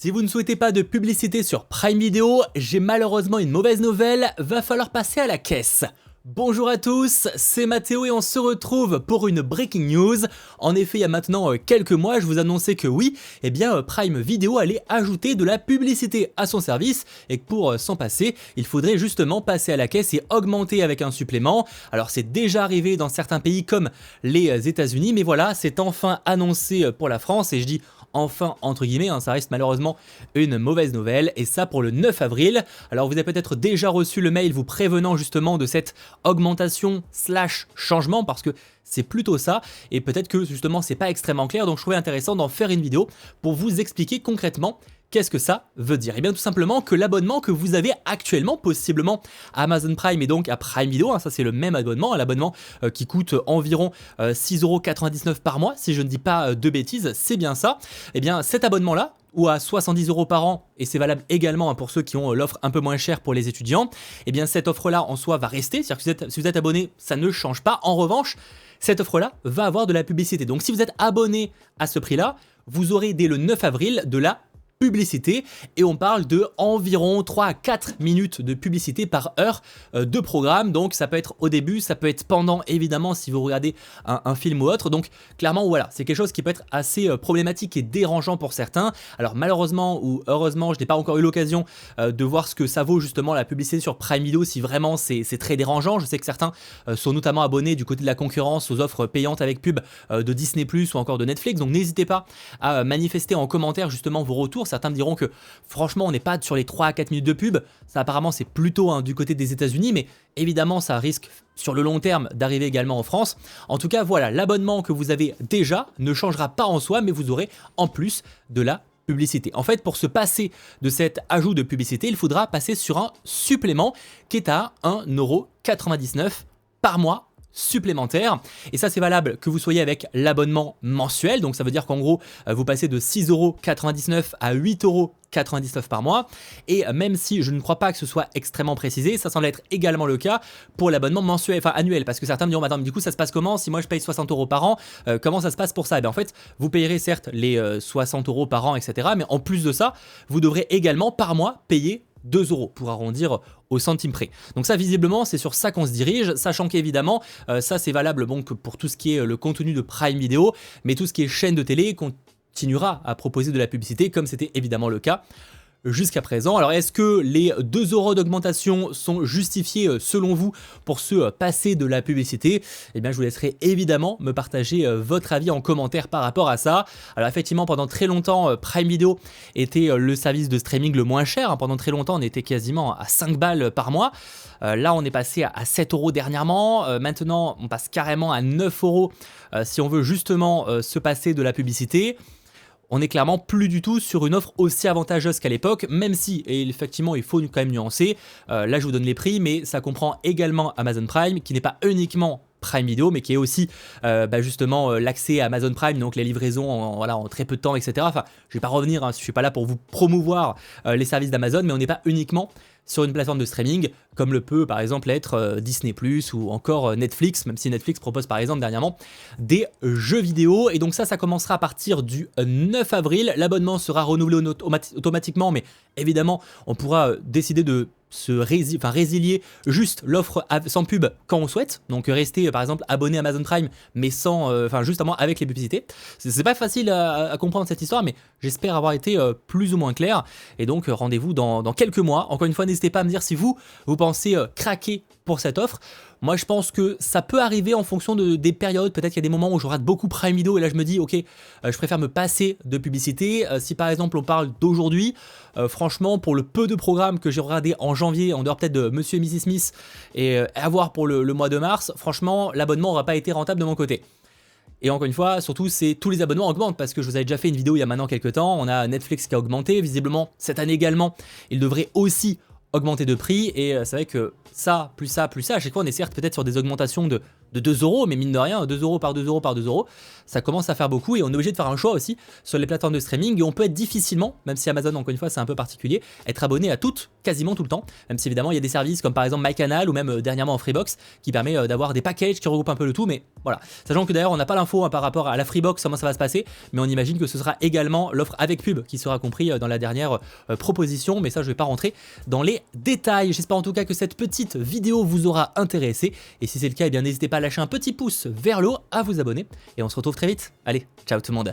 Si vous ne souhaitez pas de publicité sur Prime Video, j'ai malheureusement une mauvaise nouvelle, va falloir passer à la caisse. Bonjour à tous, c'est Mathéo et on se retrouve pour une breaking news. En effet, il y a maintenant quelques mois, je vous annonçais que oui, Prime Video allait ajouter de la publicité à son service et que pour s'en passer, il faudrait justement passer à la caisse et augmenter avec un supplément. Alors c'est déjà arrivé dans certains pays comme les États-Unis, mais voilà, c'est enfin annoncé pour la France et je dis enfin entre guillemets, ça reste malheureusement une mauvaise nouvelle et ça pour le 9 avril. Alors vous avez peut-être déjà reçu le mail vous prévenant justement de cette augmentation / changement parce que c'est plutôt ça et peut-être que justement c'est pas extrêmement clair, donc je trouvais intéressant d'en faire une vidéo pour vous expliquer concrètement qu'est-ce que ça veut dire. Et bien tout simplement que l'abonnement que vous avez actuellement possiblement à Amazon Prime et donc à Prime Video, ça c'est le même abonnement, l'abonnement qui coûte environ 6,99 € par mois, si je ne dis pas de bêtises, c'est bien ça. Et bien cet abonnement là, ou à 70 € par an, et c'est valable également pour ceux qui ont l'offre un peu moins chère pour les étudiants, et bien cette offre-là en soi va rester, c'est-à-dire que si vous êtes abonné, ça ne change pas. En revanche, cette offre-là va avoir de la publicité. Donc si vous êtes abonné à ce prix-là, vous aurez dès le 9 avril de la publicité et on parle de environ 3 à 4 minutes de publicité par heure de programme. Donc ça peut être au début, ça peut être pendant évidemment si vous regardez un film ou autre. Donc clairement voilà, c'est quelque chose qui peut être assez problématique et dérangeant pour certains. Alors malheureusement ou heureusement, je n'ai pas encore eu l'occasion de voir ce que ça vaut justement la publicité sur Prime Video, si vraiment c'est très dérangeant. Je sais que certains sont notamment abonnés du côté de la concurrence aux offres payantes avec pub de Disney+ ou encore de Netflix. Donc n'hésitez pas à manifester en commentaire justement vos retours. Certains me diront que franchement on n'est pas sur les 3 à 4 minutes de pub, ça apparemment c'est plutôt du côté des États-Unis, mais évidemment ça risque sur le long terme d'arriver également en France. En tout cas voilà, l'abonnement que vous avez déjà ne changera pas en soi, mais vous aurez en plus de la publicité. En fait, pour se passer de cet ajout de publicité, il faudra passer sur un supplément qui est à 1,99 € par mois supplémentaire, et ça c'est valable que vous soyez avec l'abonnement mensuel, donc ça veut dire qu'en gros vous passez de 6,99 € à 8,99 € par mois, et même si je ne crois pas que ce soit extrêmement précisé, ça semble être également le cas pour l'abonnement mensuel, enfin annuel, parce que certains me diront attends mais du coup ça se passe comment si moi je paye 60 € par an, comment ça se passe pour ça? Et bien en fait vous payerez certes les 60 € par an etc, mais en plus de ça vous devrez également par mois payer 2 € pour arrondir au centime près. Donc ça visiblement c'est sur ça qu'on se dirige, sachant qu'évidemment ça c'est valable donc pour tout ce qui est le contenu de Prime Video, mais tout ce qui est chaîne de télé continuera à proposer de la publicité comme c'était évidemment le cas jusqu'à présent. Alors est-ce que les 2 € d'augmentation sont justifiés selon vous pour se passer de la publicité? Eh bien je vous laisserai évidemment me partager votre avis en commentaire par rapport à ça. Alors effectivement pendant très longtemps Prime Video était le service de streaming le moins cher, pendant très longtemps on était quasiment à 5 balles par mois. Là on est passé à 7 € dernièrement, maintenant on passe carrément à 9 € si on veut justement se passer de la publicité. On n'est clairement plus du tout sur une offre aussi avantageuse qu'à l'époque, même si, et effectivement il faut quand même nuancer, là je vous donne les prix, mais ça comprend également Amazon Prime, qui n'est pas uniquement Prime Video, mais qui est aussi justement l'accès à Amazon Prime, donc les livraisons en très peu de temps, etc. Enfin, je ne vais pas revenir, je ne suis pas là pour vous promouvoir les services d'Amazon, mais on n'est pas uniquement sur une plateforme de streaming, comme le peut par exemple être Disney+, ou encore Netflix, même si Netflix propose par exemple dernièrement des jeux vidéo. Et donc ça commencera à partir du 9 avril. L'abonnement sera renouvelé automatiquement, mais évidemment on pourra décider de résilier juste l'offre sans pub quand on souhaite, donc rester par exemple abonné à Amazon Prime mais sans, justement avec les publicités. C'est pas facile à comprendre cette histoire, mais j'espère avoir été plus ou moins clair, et donc rendez-vous dans quelques mois. Encore une fois, n'hésitez pas à me dire si vous pensez craquer pour cette offre. Moi je pense que ça peut arriver en fonction des périodes. Peut-être qu'il y a des moments où je rate beaucoup Prime Video et là je me dis ok, je préfère me passer de publicité. Si par exemple on parle d'aujourd'hui, franchement pour le peu de programmes que j'ai regardé en janvier, en dehors peut-être de Monsieur et Mrs Smith et à voir pour le mois de mars, franchement l'abonnement n'aura pas été rentable de mon côté. Et encore une fois, surtout, tous les abonnements augmentent parce que je vous avais déjà fait une vidéo il y a maintenant quelques temps. On a Netflix qui a augmenté, visiblement cette année également, il devrait aussi augmenter de prix, et c'est vrai que ça, plus ça, à chaque fois on est certes peut-être sur des augmentations de de 2 euros, mais mine de rien, 2 euros par 2 euros par 2 euros, ça commence à faire beaucoup et on est obligé de faire un choix aussi sur les plateformes de streaming et on peut être difficilement, même si Amazon encore une fois c'est un peu particulier, être abonné à toutes, quasiment tout le temps, même si évidemment il y a des services comme par exemple MyCanal ou même dernièrement en Freebox qui permet d'avoir des packages qui regroupent un peu le tout, mais voilà. Sachant que d'ailleurs on n'a pas l'info par rapport à la Freebox, comment ça va se passer, mais on imagine que ce sera également l'offre avec pub qui sera compris dans la dernière proposition, mais ça je vais pas rentrer dans les détails. J'espère en tout cas que cette petite vidéo vous aura intéressé et si c'est le cas, eh bien n'hésitez pas à lâcher un petit pouce vers le haut, à vous abonner et on se retrouve très vite. Allez, ciao tout le monde.